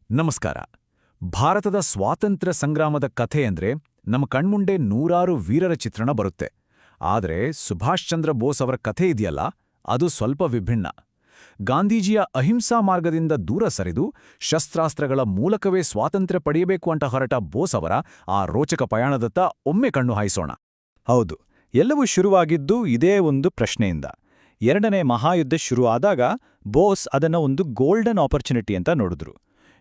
ನಮಸ್ಕಾರ. ಭಾರತದ ಸ್ವಾತಂತ್ರ್ಯ ಸಂಗ್ರಾಮದ ಕಥೆ ಅಂದ್ರೆ ನಮ್ಮ ಕಣ್ಮುಂದೆ ನೂರಾರು ವೀರರ ಚಿತ್ರಣ ಬರುತ್ತೆ. ಆದರೆ ಸುಭಾಷ್ ಚಂದ್ರ ಬೋಸ್ ಅವರ ಕಥೆ ಇದೆಯಲ್ಲ, ಅದು ಸ್ವಲ್ಪ ವಿಭಿನ್ನ. ಗಾಂಧೀಜಿಯ ಅಹಿಂಸಾ ಮಾರ್ಗದಿಂದ ದೂರ ಸರಿದು ಶಸ್ತ್ರಾಸ್ತ್ರಗಳ ಮೂಲಕವೇ ಸ್ವಾತಂತ್ರ್ಯ ಪಡೆಯಬೇಕು ಅಂತ ಹೊರಟ ಬೋಸ್ ಅವರ ಆ ರೋಚಕ ಪಯಣದತ್ತ ಒಮ್ಮೆ ಕಣ್ಣು ಹಾಯಿಸೋಣ. ಹೌದು, ಎಲ್ಲವೂ ಶುರುವಾಗಿದ್ದು ಇದೇ ಒಂದು ಪ್ರಶ್ನೆಯಿಂದ. ಎರಡನೇ ಮಹಾಯುದ್ಧ ಶುರುವಾದಾಗ ಬೋಸ್ ಅದನ್ನು ಒಂದು ಗೋಲ್ಡನ್ ಆಪರ್ಚುನಿಟಿ ಅಂತ ನೋಡಿದ್ರು.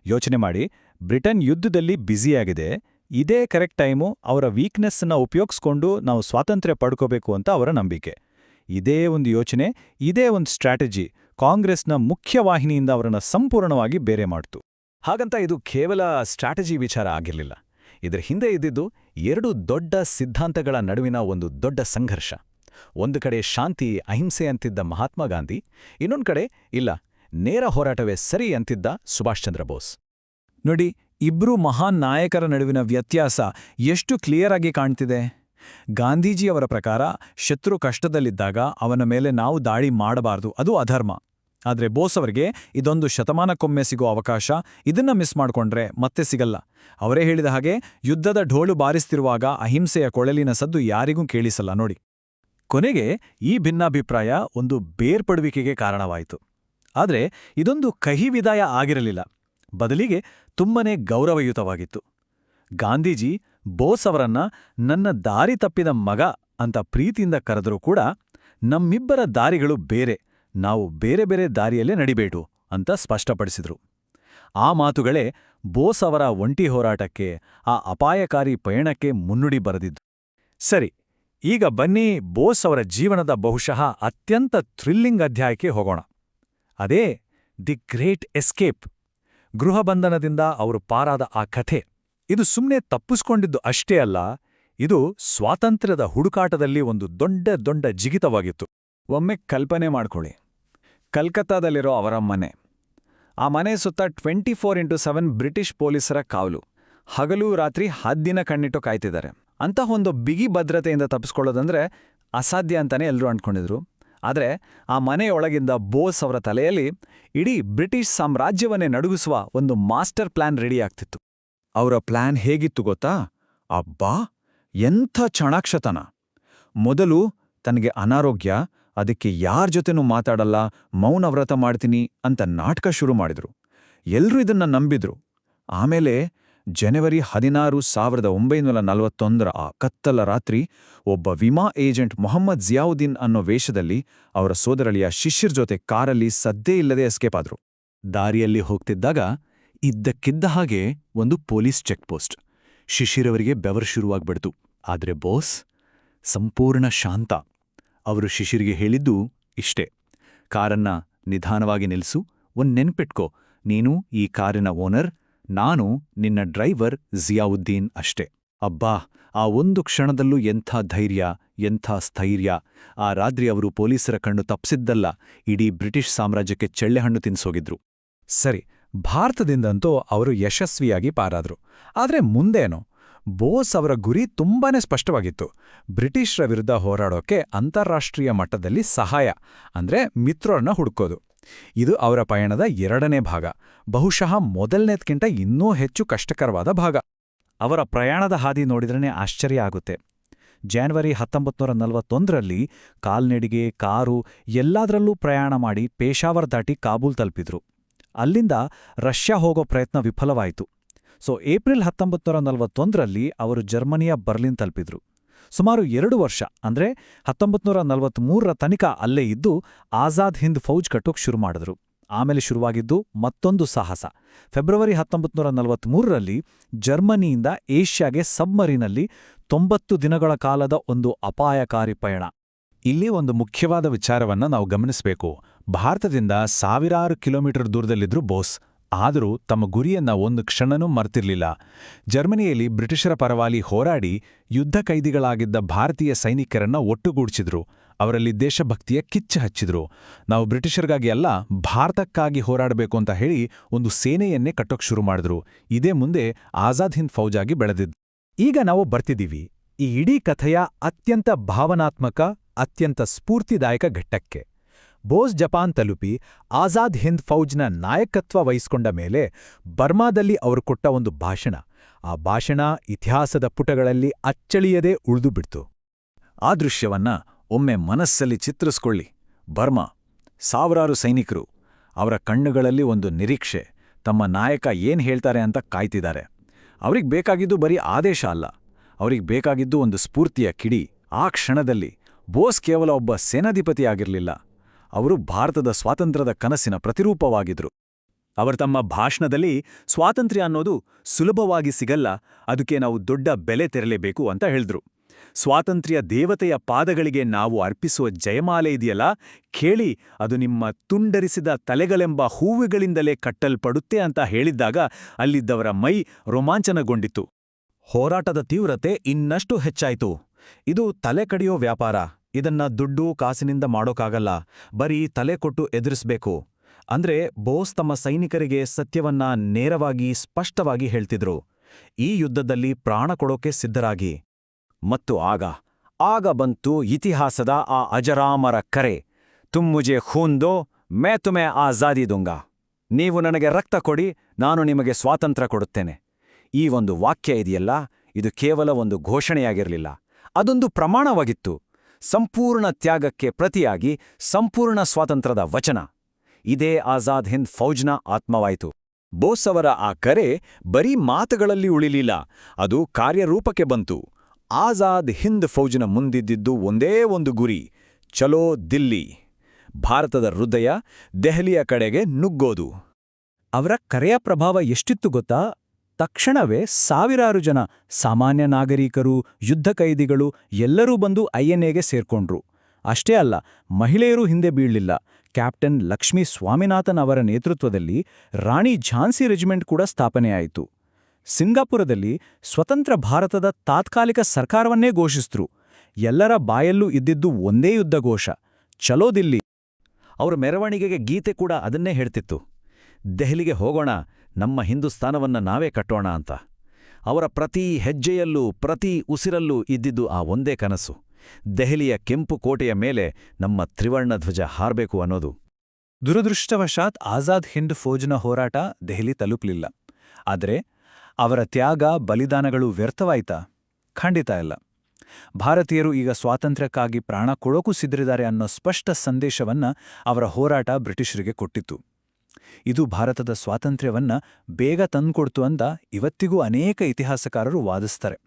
ಯೋಚನೆ ಮಾಡಿ, ಬ್ರಿಟನ್ ಯುದ್ಧದಲ್ಲಿ ಬ್ಯುಸಿಯಾಗಿದೆ, ಇದೇ ಕರೆಕ್ಟ್ ಟೈಮು ಅವರ ವೀಕ್ನೆಸ್ಸನ್ನು ಉಪಯೋಗಿಸ್ಕೊಂಡು ನಾವು ಸ್ವಾತಂತ್ರ್ಯ ಪಡ್ಕೋಬೇಕು ಅಂತ ಅವರ ನಂಬಿಕೆ. ಇದೇ ಒಂದು ಯೋಚನೆ, ಇದೇ ಒಂದು ಸ್ಟ್ರಾಟಜಿ ಕಾಂಗ್ರೆಸ್ನ ಮುಖ್ಯವಾಹಿನಿಯಿಂದ ಅವರನ್ನು ಸಂಪೂರ್ಣವಾಗಿ ಬೇರೆ ಮಾಡ್ತು. ಹಾಗಂತ ಇದು ಕೇವಲ ಸ್ಟ್ರಾಟಜಿ ವಿಚಾರ ಆಗಿರಲಿಲ್ಲ. ಇದರ ಹಿಂದೆ ಇದ್ದಿದ್ದು ಎರಡು ದೊಡ್ಡ ಸಿದ್ಧಾಂತಗಳ ನಡುವಿನ ಒಂದು ದೊಡ್ಡ ಸಂಘರ್ಷ. ಒಂದು ಕಡೆ ಶಾಂತಿ ಅಹಿಂಸೆ ಅಂತಿದ್ದ ಮಹಾತ್ಮ ಗಾಂಧಿ, ಇನ್ನೊಂದು ಕಡೆ ಇಲ್ಲ, ನೇರ ಹೋರಾಟವೇ ಸರಿ ಅಂತಿದ್ದ ಸುಭಾಷ್ ಚಂದ್ರ ಬೋಸ್. ನೋಡಿ, ಇಬ್ರೂ ಮಹಾನ್ ನಾಯಕರ ನಡುವಿನ ವ್ಯತ್ಯಾಸ ಎಷ್ಟು ಕ್ಲಿಯರ್ ಆಗಿ ಕಾಣ್ತಿದೆ. ಗಾಂಧೀಜಿಯವರ ಪ್ರಕಾರ ಶತ್ರು ಕಷ್ಟದಲ್ಲಿದ್ದಾಗ ಅವನ ಮೇಲೆ ನಾವು ದಾಳಿ ಮಾಡಬಾರ್ದು, ಅದು ಅಧರ್ಮ. ಆದರೆ ಬೋಸ್ ಅವರಿಗೆ ಇದೊಂದು ಶತಮಾನಕ್ಕೊಮ್ಮೆ ಸಿಗೋ ಅವಕಾಶ, ಇದನ್ನ ಮಿಸ್ ಮಾಡ್ಕೊಂಡ್ರೆ ಮತ್ತೆ ಸಿಗಲ್ಲ. ಅವರೇ ಹೇಳಿದ ಹಾಗೆ, ಯುದ್ಧದ ಢೋಳು ಬಾರಿಸ್ತಿರುವಾಗ ಅಹಿಂಸೆಯ ಕೊಳಲಿನ ಸದ್ದು ಯಾರಿಗೂ ಕೇಳಿಸಲ್ಲ. ನೋಡಿ, ಕೊನೆಗೆ ಈ ಭಿನ್ನಾಭಿಪ್ರಾಯ ಒಂದು ಬೇರ್ಪಡುವಿಕೆಗೆ ಕಾರಣವಾಯಿತು. ಆದರೆ ಇದೊಂದು ಕಹಿ ವಿದಾಯ ಆಗಿರಲಿಲ್ಲ, ಬದಲಿಗೆ ತುಂಬನೇ ಗೌರವಯುತವಾಗಿತ್ತು. ಗಾಂಧೀಜಿ ಬೋಸ್ ಅವರನ್ನ ನನ್ನ ದಾರಿ ತಪ್ಪಿದ ಮಗ ಅಂತ ಪ್ರೀತಿಯಿಂದ ಕರೆದರೂ ಕೂಡ, ನಮ್ಮಿಬ್ಬರ ದಾರಿಗಳು ಬೇರೆ, ನಾವು ಬೇರೆ ಬೇರೆ ದಾರಿಯಲ್ಲೇ ನಡಿಬೇಡು ಅಂತ ಸ್ಪಷ್ಟಪಡಿಸಿದ್ರು. ಆ ಮಾತುಗಳೇ ಬೋಸ್ ಅವರ ಒಂಟಿ ಹೋರಾಟಕ್ಕೆ, ಆ ಅಪಾಯಕಾರಿ ಪಯಣಕ್ಕೆ ಮುನ್ನುಡಿ ಬರೆದಿದ್ದು. ಸರಿ, ಈಗ ಬನ್ನಿ ಬೋಸ್ ಅವರ ಜೀವನದ ಬಹುಶಃ ಅತ್ಯಂತ ಥ್ರಿಲ್ಲಿಂಗ್ ಅಧ್ಯಾಯಕ್ಕೆ ಹೋಗೋಣ. ಅದೇ ದಿ ಗ್ರೇಟ್ ಎಸ್ಕೇಪ್, ಗೃಹಬಂಧನದಿಂದ ಅವರು ಪಾರಾದ ಆ ಕಥೆ. ಇದು ಸುಮ್ಮನೆ ತಪ್ಪಿಸ್ಕೊಂಡಿದ್ದು ಅಷ್ಟೇ ಅಲ್ಲ, ಇದು ಸ್ವಾತಂತ್ರ್ಯದ ಹುಡುಕಾಟದಲ್ಲಿ ಒಂದು ದೊಡ್ಡ ಜಿಗಿತವಾಗಿತ್ತು. ಒಮ್ಮೆ ಕಲ್ಪನೆ ಮಾಡ್ಕೊಳ್ಳಿ, ಕಲ್ಕತ್ತಾದಲ್ಲಿರೋ ಅವರ ಮನೆ. ಆ ಮನೆ ಸುತ್ತ 24x7 ಬ್ರಿಟಿಷ್ ಪೊಲೀಸರ ಕಾವಲು, ಹಗಲು ರಾತ್ರಿ ಹದ್ದಿನ ಕಣ್ಣಿಟ್ಟು ಕಾಯ್ತಿದ್ದಾರೆ. ಅಂತಹೊಂದು ಬಿಗಿ ಭದ್ರತೆಯಿಂದ ತಪ್ಪಿಸ್ಕೊಳ್ಳೋದಂದ್ರೆ ಅಸಾಧ್ಯ ಅಂತಾನೆ ಎಲ್ಲರೂ ಅಂದ್ಕೊಂಡಿದ್ರು. ಆದರೆ ಆ ಮನೆಯೊಳಗಿಂದ ಬೋಸ್ ಅವರ ತಲೆಯಲ್ಲಿ ಇಡೀ ಬ್ರಿಟಿಷ್ ಸಾಮ್ರಾಜ್ಯವನ್ನೇ ನಡುಗಿಸುವ ಒಂದು ಮಾಸ್ಟರ್ ಪ್ಲಾನ್ ರೆಡಿಯಾಗ್ತಿತ್ತು. ಅವರ ಪ್ಲಾನ್ ಹೇಗಿತ್ತು ಗೊತ್ತಾ? ಅಬ್ಬಾ, ಎಂಥ ಚಾಣಾಕ್ಷತನ! ಮೊದಲು ತನಗೆ ಅನಾರೋಗ್ಯ, ಅದಕ್ಕೆ ಯಾರ ಜೊತೆನೂ ಮಾತಾಡಲ್ಲ, ಮೌನವ್ರತ ಮಾಡ್ತೀನಿ ಅಂತ ನಾಟಕ ಶುರು ಮಾಡಿದ್ರು. ಎಲ್ರೂ ಇದನ್ನ ನಂಬಿದ್ರು. ಆಮೇಲೆ ಜನವರಿ 16, 1941 ಆ ಕತ್ತಲ ರಾತ್ರಿ ಒಬ್ಬ ವಿಮಾ ಏಜೆಂಟ್ ಮೊಹಮ್ಮದ್ ಜಿಯಾವುದ್ದೀನ್ ಅನ್ನೋ ವೇಷದಲ್ಲಿ ಅವರ ಸೋದರಳಿಯ ಶಿಶಿರ್ ಜೊತೆ ಕಾರಲ್ಲಿ ಸದ್ದೇ ಇಲ್ಲದೆ ಎಸ್ಕೇಪ್ ಆದ್ರು. ದಾರಿಯಲ್ಲಿ ಹೋಗ್ತಿದ್ದಾಗ ಇದ್ದಕ್ಕಿದ್ದ ಹಾಗೆ ಒಂದು ಪೊಲೀಸ್ ಚೆಕ್ಪೋಸ್ಟ್. ಶಿಶಿರವರಿಗೆ ಬೆವರು ಶುರುವಾಗ್ಬಿಡ್ತು. ಆದ್ರೆ ಬೋಸ್ ಸಂಪೂರ್ಣ ಶಾಂತ. ಅವರು ಶಿಶಿರ್ಗೆ ಹೇಳಿದ್ದು ಇಷ್ಟೇ: ಕಾರನ್ನ ನಿಧಾನವಾಗಿ ನಿಲ್ಸು, ಒಂದ್ ನೆನ್ಪಿಟ್ಕೋ, ನೀನು ಈ ಕಾರಿನ ಓನರ್, ನಾನು ನಿನ್ನ ಡ್ರೈವರ್ ಜಿಯಾವುದ್ದೀನ್ ಅಷ್ಟೇ. ಅಬ್ಬಾ, ಆ ಒಂದು ಕ್ಷಣದಲ್ಲೂ ಎಂಥ ಧೈರ್ಯ, ಎಂಥ ಸ್ಥೈರ್ಯ! ಆ ರಾತ್ರಿ ಅವರು ಪೊಲೀಸರ ಕಣ್ಣು ತಪ್ಪಿಸಿದ್ದಲ್ಲ, ಇಡೀ ಬ್ರಿಟಿಷ್ ಸಾಮ್ರಾಜ್ಯಕ್ಕೆ ಚೆಳ್ಳೆಹಣ್ಣು ತಿನ್ಸೋಗಿದ್ರು. ಸರಿ, ಭಾರತದಿಂದಂತೂ ಅವರು ಯಶಸ್ವಿಯಾಗಿ ಪಾರಾದ್ರು. ಆದ್ರೆ ಮುಂದೇನು? ಬೋಸ್ ಅವರ ಗುರಿ ತುಂಬಾನೇ ಸ್ಪಷ್ಟವಾಗಿತ್ತು: ಬ್ರಿಟಿಷರ ವಿರುದ್ಧ ಹೋರಾಡೋಕೆ ಅಂತಾರಾಷ್ಟ್ರೀಯ ಮಟ್ಟದಲ್ಲಿ ಸಹಾಯ, ಅಂದ್ರೆ ಮಿತ್ರರನ್ನ ಹುಡುಕೋದು. ಇದು ಅವರ ಪಯಣದ ಎರಡನೇ ಭಾಗ, ಬಹುಶಃ ಮೊದಲನೇದ್ಕಿಂತ ಇನ್ನೂ ಹೆಚ್ಚು ಕಷ್ಟಕರವಾದ ಭಾಗ. ಅವರ ಪ್ರಯಾಣದ ಹಾದಿ ನೋಡಿದ್ರೇ ಆಶ್ಚರ್ಯ ಆಗುತ್ತೆ. ಜನವರಿ 1941ರಲ್ಲಿ ಕಾಲ್ನಡಿಗೆ, ಕಾರು ಎಲ್ಲಾದ್ರಲ್ಲೂ ಪ್ರಯಾಣ ಮಾಡಿ ಪೇಶಾವರ್ ದಾಟಿ ಕಾಬೂಲ್ ತಲುಪಿದ್ರು. ಅಲ್ಲಿಂದ ರಷ್ಯಾ ಹೋಗೋ ಪ್ರಯತ್ನ ವಿಫಲವಾಯಿತು. ಏಪ್ರಿಲ್ 1941ರಲ್ಲಿ ಅವರು ಜರ್ಮನಿಯ ಬರ್ಲಿನ್ ತಲುಪಿದ್ರು. ಸುಮಾರು 2 ವರ್ಷ, ಅಂದ್ರೆ 1943ರ ತನಕ ಅಲ್ಲೇ ಇದ್ದು ಆಜಾದ್ ಹಿಂದ್ ಫೌಜ್ ಕಟ್ಟೋಕ್ ಶುರು ಮಾಡಿದ್ರು. ಆಮೇಲೆ ಶುರುವಾಗಿದ್ದು ಮತ್ತೊಂದು ಸಾಹಸ. ಫೆಬ್ರವರಿ 1943ರಲ್ಲಿ ಜರ್ಮನಿಯಿಂದ ಏಷ್ಯಾಗೆ ಸಬ್ಮರೀನಲ್ಲಿ 90 ದಿನಗಳ ಕಾಲದ ಒಂದು ಅಪಾಯಕಾರಿ ಪಯಣ. ಇಲ್ಲಿ ಒಂದು ಮುಖ್ಯವಾದ ವಿಚಾರವನ್ನ ನಾವು ಗಮನಿಸಬೇಕು. ಭಾರತದಿಂದ ಸಾವಿರಾರು ಕಿಲೋಮೀಟರ್ ದೂರದಲ್ಲಿದ್ರು ಬೋಸ್, ಆದರೂ ತಮ್ಮ ಗುರಿಯನ್ನ ಒಂದು ಕ್ಷಣನೂ ಮರ್ತಿರ್ಲಿಲ್ಲ. ಜರ್ಮನಿಯಲ್ಲಿ ಬ್ರಿಟಿಷರ ಪರವಾಗಿ ಹೋರಾಡಿ ಯುದ್ಧ ಕೈದಿಗಳಾಗಿದ್ದ ಭಾರತೀಯ ಸೈನಿಕರನ್ನ ಒಟ್ಟುಗೂಡಿಸಿದ್ರು. ಅವರಲ್ಲಿ ದೇಶಭಕ್ತಿಯ ಕಿಚ್ಚು ಹಚ್ಚಿದ್ರು. ನಾವು ಬ್ರಿಟಿಷರಿಗಾಗಿ ಅಲ್ಲ, ಭಾರತಕ್ಕಾಗಿ ಹೋರಾಡಬೇಕು ಅಂತ ಹೇಳಿ ಒಂದು ಸೇನೆಯನ್ನೇ ಕಟ್ಟೋಕ್ ಶುರು ಮಾಡಿದ್ರು. ಇದೇ ಮುಂದೆ ಆಜಾದ್ ಹಿಂದ್ ಫೌಜಾಗಿ ಬೆಳೆದಿದ್ದು. ಈಗ ನಾವು ಬರ್ತಿದ್ದೀವಿ ಈ ಇಡೀ ಕಥೆಯ ಅತ್ಯಂತ ಭಾವನಾತ್ಮಕ, ಅತ್ಯಂತ ಸ್ಫೂರ್ತಿದಾಯಕ ಘಟ್ಟಕ್ಕೆ. ಬೋಸ್ ಜಪಾನ್ ತಲುಪಿ ಆಜಾದ್ ಹಿಂದ್ ಫೌಜ್ನ ನಾಯಕತ್ವ ವಹಿಸಿಕೊಂಡ ಮೇಲೆ ಬರ್ಮಾದಲ್ಲಿ ಅವರು ಕೊಟ್ಟ ಒಂದು ಭಾಷಣ. ಆ ಭಾಷಣ ಇತಿಹಾಸದ ಪುಟಗಳಲ್ಲಿ ಅಚ್ಚಳಿಯದೇ ಉಳಿದುಬಿಡ್ತು. ಆ ದೃಶ್ಯವನ್ನ ಒಮ್ಮೆ ಮನಸ್ಸಲ್ಲಿ ಚಿತ್ರಿಸ್ಕೊಳ್ಳಿ. ಬರ್ಮಾ, ಸಾವಿರಾರು ಸೈನಿಕರು, ಅವರ ಕಣ್ಣುಗಳಲ್ಲಿ ಒಂದು ನಿರೀಕ್ಷೆ, ತಮ್ಮ ನಾಯಕ ಏನ್ ಹೇಳ್ತಾರೆ ಅಂತ ಕಾಯ್ತಿದ್ದಾರೆ. ಅವ್ರಿಗೆ ಬೇಕಾಗಿದ್ದು ಬರೀ ಆದೇಶ ಅಲ್ಲ, ಅವ್ರಿಗೆ ಬೇಕಾಗಿದ್ದು ಒಂದು ಸ್ಫೂರ್ತಿಯ ಕಿಡಿ. ಆ ಕ್ಷಣದಲ್ಲಿ ಬೋಸ್ ಕೇವಲ ಒಬ್ಬ ಸೇನಾಧಿಪತಿಯಾಗಿರಲಿಲ್ಲ, ಅವರು ಭಾರತದ ಸ್ವಾತಂತ್ರ್ಯದ ಕನಸಿನ ಪ್ರತಿರೂಪವಾಗಿದ್ರು. ಅವರು ತಮ್ಮ ಭಾಷಣದಲ್ಲಿ ಸ್ವಾತಂತ್ರ್ಯ ಅನ್ನೋದು ಸುಲಭವಾಗಿ ಸಿಗಲ್ಲ, ಅದಕ್ಕೆ ನಾವು ದೊಡ್ಡ ಬೆಲೆ ತೆರಲೇಬೇಕು ಅಂತ ಹೇಳಿದ್ರು. ಸ್ವಾತಂತ್ರ್ಯ ದೇವತೆಯ ಪಾದಗಳಿಗೆ ನಾವು ಅರ್ಪಿಸುವ ಜಯಮಾಲೆ ಇದೆಯಲ್ಲ, ಕೇಳಿ, ಅದು ನಿಮ್ಮ ತುಂಡರಿಸಿದ ತಲೆಗಳೆಂಬ ಹೂವುಗಳಿಂದಲೇ ಕಟ್ಟಲ್ಪಡುತ್ತೆ ಅಂತ ಹೇಳಿದ್ದಾಗ ಅಲ್ಲಿದ್ದವರ ಮೈ ರೋಮಾಂಚನಗೊಂಡಿತು. ಹೋರಾಟದ ತೀವ್ರತೆ ಇನ್ನಷ್ಟು ಹೆಚ್ಚಾಯಿತು. ಇದು ತಲೆ ಕಡಿಯೋ ವ್ಯಾಪಾರ, ಇದನ್ನ ದುಡ್ಡು ಕಾಸಿನಿಂದ ಮಾಡೋಕ್ಕಾಗಲ್ಲ, ಬರೀ ತಲೆ ಕೊಟ್ಟು ಎದುರಿಸ್ಬೇಕು. ಅಂದ್ರೆ ಬೋಸ್ ತಮ್ಮ ಸೈನಿಕರಿಗೆ ಸತ್ಯವನ್ನ ನೇರವಾಗಿ ಸ್ಪಷ್ಟವಾಗಿ ಹೇಳ್ತಿದ್ರು, ಈ ಯುದ್ಧದಲ್ಲಿ ಪ್ರಾಣ ಕೊಡೋಕೆ ಸಿದ್ಧರಾಗಿ. ಮತ್ತು ಆಗ ಬಂತು ಇತಿಹಾಸದ ಆ ಅಜರಾಮರ ಕರೆ, ತುಮ್ ಮುಜೆ ಖೂನ್ ದೋ, ಮೈ ತುಮೆ ಆಜಾದಿ ದೂಂಗಾ. ನೀವು ನನಗೆ ರಕ್ತ ಕೊಡಿ, ನಾನು ನಿಮಗೆ ಸ್ವಾತಂತ್ರ್ಯ ಕೊಡುತ್ತೇನೆ. ಈ ಒಂದು ವಾಕ್ಯ ಇದೆಯಲ್ಲ, ಇದು ಕೇವಲ ಒಂದು ಘೋಷಣೆಯಾಗಿರಲಿಲ್ಲ, ಅದೊಂದು ಪ್ರಮಾಣವಾಗಿತ್ತು. ಸಂಪೂರ್ಣ ತ್ಯಾಗಕ್ಕೆ ಪ್ರತಿಯಾಗಿ ಸಂಪೂರ್ಣ ಸ್ವಾತಂತ್ರ್ಯದ ವಚನ. ಇದೇ ಆಜಾದ್ ಹಿಂದ್ ಫೌಜ್ನ ಆತ್ಮವಾಯಿತು. ಬೋಸ್ ಅವರ ಆ ಕರೆ ಬರೀ ಮಾತುಗಳಲ್ಲಿ ಉಳಿಲಿಲ್ಲ, ಅದು ಕಾರ್ಯರೂಪಕ್ಕೆ ಬಂತು. ಆಜಾದ್ ಹಿಂದ್ ಫೌಜ್ನ ಮುಂದಿದ್ದಿದ್ದು ಒಂದೇ ಒಂದು ಗುರಿ, ಚಲೋ ದಿಲ್ಲಿ. ಭಾರತದ ಹೃದಯ ದೆಹಲಿಯ ಕಡೆಗೆ ನುಗ್ಗೋದು. ಅವರ ಕರೆಯ ಪ್ರಭಾವ ಎಷ್ಟಿತ್ತು ಗೊತ್ತಾ? ತಕ್ಷಣವೇ ಸಾವಿರಾರು ಜನ ಸಾಮಾನ್ಯ ನಾಗರಿಕರು, ಯುದ್ಧ ಕೈದಿಗಳು ಎಲ್ಲರೂ ಬಂದು ಐಎನ್ಎಗೆ ಸೇರ್ಕೊಂಡ್ರು. ಅಷ್ಟೇ ಅಲ್ಲ, ಮಹಿಳೆಯರೂ ಹಿಂದೆ ಬೀಳಲಿಲ್ಲ. ಕ್ಯಾಪ್ಟನ್ ಲಕ್ಷ್ಮೀ ಸ್ವಾಮಿನಾಥನ್ ಅವರ ನೇತೃತ್ವದಲ್ಲಿ ರಾಣಿ ಝಾನ್ಸಿ ರೆಜಿಮೆಂಟ್ ಕೂಡ ಸ್ಥಾಪನೆಯಾಯಿತು. ಸಿಂಗಾಪುರದಲ್ಲಿ ಸ್ವತಂತ್ರ ಭಾರತದ ತಾತ್ಕಾಲಿಕ ಸರ್ಕಾರವನ್ನೇ ಘೋಷಿಸಿದ್ರು. ಎಲ್ಲರ ಬಾಯಲ್ಲೂ ಇದ್ದಿದ್ದು ಒಂದೇ ಯುದ್ಧಘೋಷ, ಚಲೋ ದಿಲ್ಲಿ. ಅವರ ಮೆರವಣಿಗೆಗೆ ಗೀತೆ ಕೂಡ ಅದನ್ನೇ ಹೇಳ್ತಿತ್ತು, ದೆಹಲಿಗೆ ಹೋಗೋಣ, ನಮ್ಮ ಹಿಂದೂಸ್ತಾನವನ್ನ ನಾವೇ ಕಟ್ಟೋಣ ಅಂತ. ಅವರ ಪ್ರತಿ ಹೆಜ್ಜೆಯಲ್ಲೂ ಪ್ರತಿ ಉಸಿರಲ್ಲೂ ಇದ್ದಿದ್ದು ಆ ಒಂದೇ ಕನಸು, ದೆಹಲಿಯ ಕೆಂಪು ಕೋಟೆಯ ಮೇಲೆ ನಮ್ಮ ತ್ರಿವರ್ಣ ಧ್ವಜ ಹಾರಬೇಕು ಅನ್ನೋದು. ದುರದೃಷ್ಟವಶಾತ್ ಆಜಾದ್ ಹಿಂದ್ ಫೌಜ್ನ ಹೋರಾಟ ದೆಹಲಿ ತಲುಪಲಿಲ್ಲ. ಆದರೆ ಅವರ ತ್ಯಾಗ, ಬಲಿದಾನಗಳು ವ್ಯರ್ಥವಾಯ್ತಾ? ಖಂಡಿತ ಇಲ್ಲ. ಭಾರತೀಯರು ಈಗ ಸ್ವಾತಂತ್ರ್ಯಕ್ಕಾಗಿ ಪ್ರಾಣ ಕೊಡೋಕೂ ಸಿದ್ಧರಿದ್ದಾರೆ ಅನ್ನೋ ಸ್ಪಷ್ಟ ಸಂದೇಶವನ್ನ ಅವರ ಹೋರಾಟ ಬ್ರಿಟಿಷರಿಗೆ ಕೊಟ್ಟಿತ್ತು. ಇದು ಭಾರತದ ಸ್ವಾತಂತ್ರ್ಯವನ್ನ ಬೇಗ ತಂದ್ಕೊಡ್ತು ಅಂತ ಇವತ್ತಿಗೂ ಅನೇಕ ಇತಿಹಾಸಕಾರರು ವಾದಿಸ್ತಾರೆ.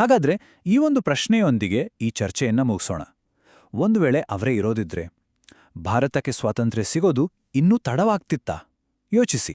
ಹಾಗಾದ್ರೆ ಈ ಒಂದು ಪ್ರಶ್ನೆಯೊಂದಿಗೆ ಈ ಚರ್ಚೆಯನ್ನ ಮುಗಿಸೋಣ. ಒಂದು ವೇಳೆ ಅವರೇ ಇರೋದಿದ್ರೆ ಭಾರತಕ್ಕೆ ಸ್ವಾತಂತ್ರ್ಯ ಸಿಗೋದು ಇನ್ನೂ ತಡವಾಗ್ತಿತ್ತಾ? ಯೋಚಿಸಿ.